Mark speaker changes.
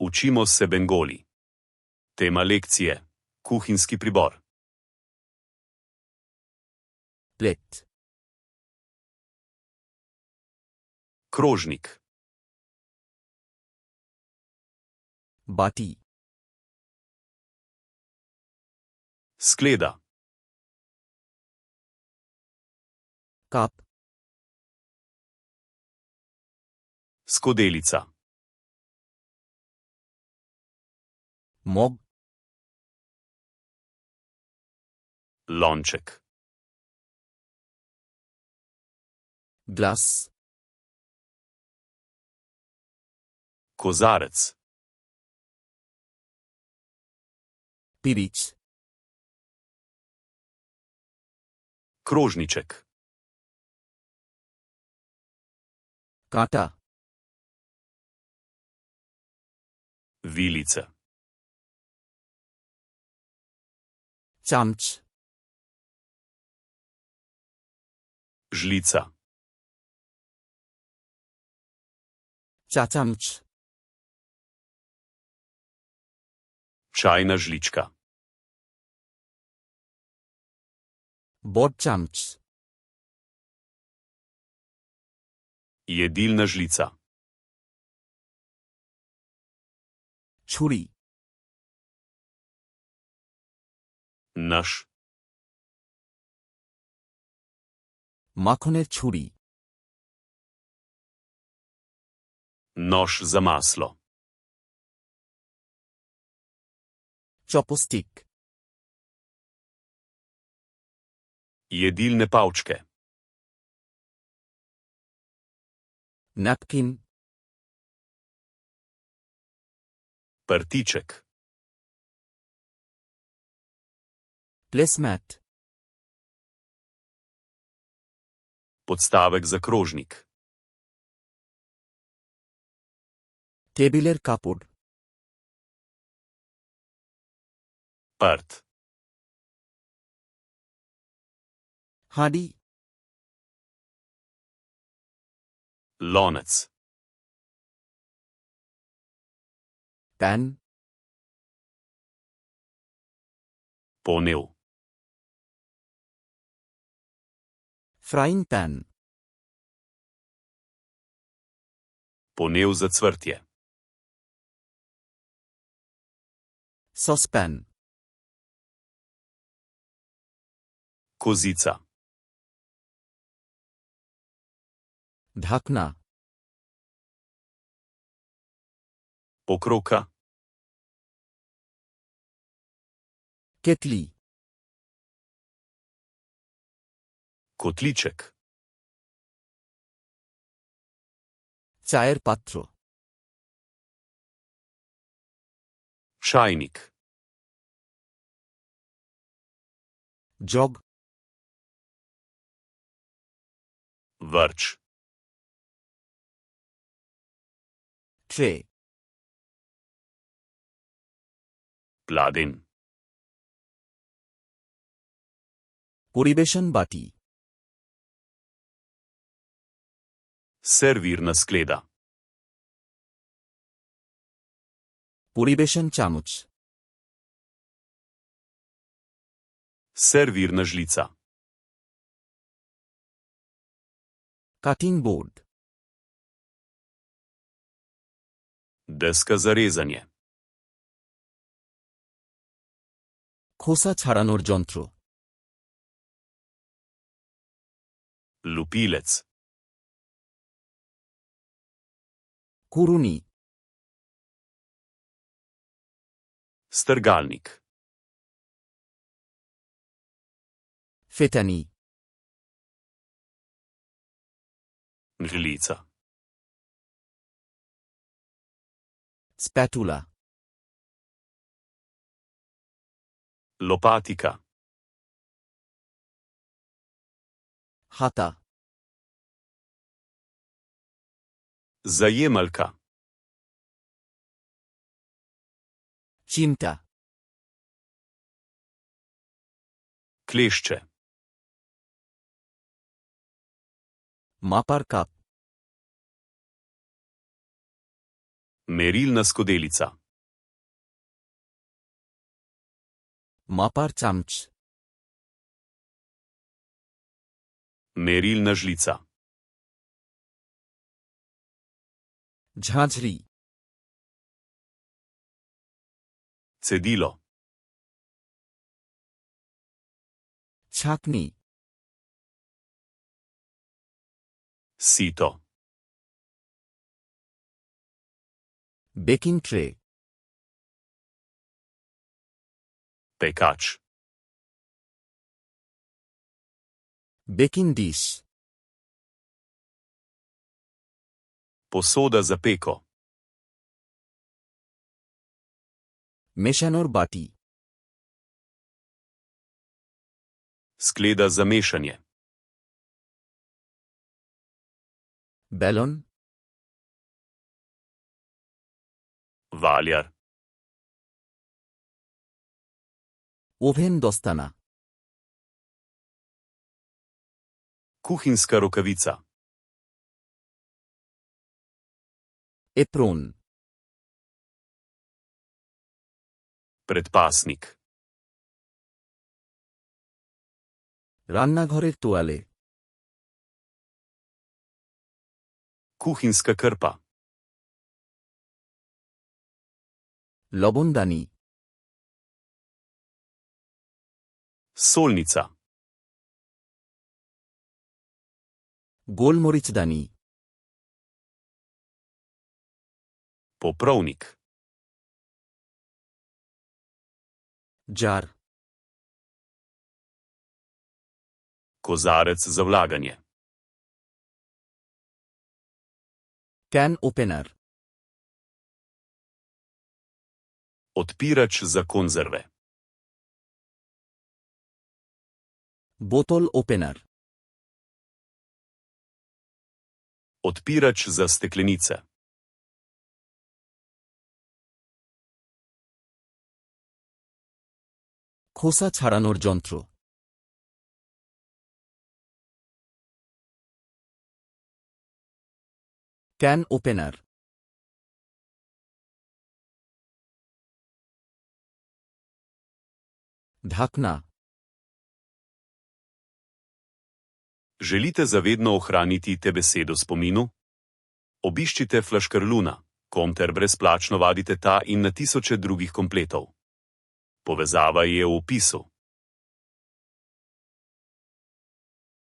Speaker 1: Učimo se bengoli. Tema lekcije: kuhinjski pribor.
Speaker 2: Plet.
Speaker 1: Krožnik.
Speaker 2: Bati.
Speaker 1: Skleda.
Speaker 2: Kap.
Speaker 1: Skodelica.
Speaker 2: Mog.
Speaker 1: Lonček.
Speaker 2: Glas.
Speaker 1: Kozarec.
Speaker 2: Pirič.
Speaker 1: Krožniček.
Speaker 2: Kata.
Speaker 1: Vilice.
Speaker 2: Čamč.
Speaker 1: Žlica.
Speaker 2: Čačamč.
Speaker 1: Čajna žlička.
Speaker 2: Bodčamč.
Speaker 1: Jedilna žlica.
Speaker 2: Čuri.
Speaker 1: Naš.
Speaker 2: Makhone čuri.
Speaker 1: Nož za maslo.
Speaker 2: Chopstick.
Speaker 1: Jedilne palčke.
Speaker 2: Napkin.
Speaker 1: Prtiček.
Speaker 2: Placemat.
Speaker 1: Podstavek za krožnik.
Speaker 2: টেবিলের কাপড়.
Speaker 1: Prt.
Speaker 2: হাঁড়ি.
Speaker 1: Lonec.
Speaker 2: Pan.
Speaker 1: Ponev.
Speaker 2: Frying pan.
Speaker 1: Ponev za cvrtje.
Speaker 2: Saucepan.
Speaker 1: Kozica.
Speaker 2: ঢাকনা.
Speaker 1: Pokroka.
Speaker 2: Kettle.
Speaker 1: Kotliček.
Speaker 2: চায়ের পাত্র.
Speaker 1: Čajnik.
Speaker 2: Jug.
Speaker 1: Vrč.
Speaker 2: Tray.
Speaker 1: Pladenj.
Speaker 2: পরিবেশন বাটি.
Speaker 1: Servirna skleda.
Speaker 2: পরিবেশন চামচ.
Speaker 1: Servirna žlica.
Speaker 2: Cutting board.
Speaker 1: Deska za rezanje.
Speaker 2: খোসা ছাড়ানোর যন্ত্র.
Speaker 1: Lupilec.
Speaker 2: কুড়ুনি.
Speaker 1: Strgalnik.
Speaker 2: ফেটানি.
Speaker 1: Žlica.
Speaker 2: Spatula.
Speaker 1: Lopatika.
Speaker 2: হাতা.
Speaker 1: Zajemalka.
Speaker 2: চিমটা.
Speaker 1: Klešče.
Speaker 2: মাপার কাপ.
Speaker 1: Merilna skodelica.
Speaker 2: মাপার চামচ,
Speaker 1: Merilna žlica.
Speaker 2: ঝাঁঝরি,
Speaker 1: Cedilo.
Speaker 2: ছাঁকনি,
Speaker 1: Sito.
Speaker 2: Baking tray,
Speaker 1: Pekač.
Speaker 2: Baking dish,
Speaker 1: Posoda za peko.
Speaker 2: মেশানোর বাটি,
Speaker 1: Skleda za mešanje.
Speaker 2: ব্যালন,
Speaker 1: Valjar.
Speaker 2: ওভেন দস্তানা,
Speaker 1: Kuhinjska rokavica.
Speaker 2: Apron,
Speaker 1: Predpasnik.
Speaker 2: রান্নাঘরের তোয়ালে,
Speaker 1: Kuhinjska krpa.
Speaker 2: লবণদানি,
Speaker 1: Solnica.
Speaker 2: গোলমরিচদানি,
Speaker 1: Poprovnik.
Speaker 2: Jar,
Speaker 1: Kozarec za vlaganje.
Speaker 2: Can opener,
Speaker 1: Odpirač za konzerve.
Speaker 2: বোতল opener,
Speaker 1: Odpirač za steklenice.
Speaker 2: খোসা ছাড়ানোর যন্ত্র, ক্যান ওপেনার, ঢাকনা,
Speaker 1: Želite zavedno ohraniti te besedo v spominu? Obiščite Flaškarluna, ter brezplačno vadite ta in na tisoče drugih kompletov. Povezava je v opisu.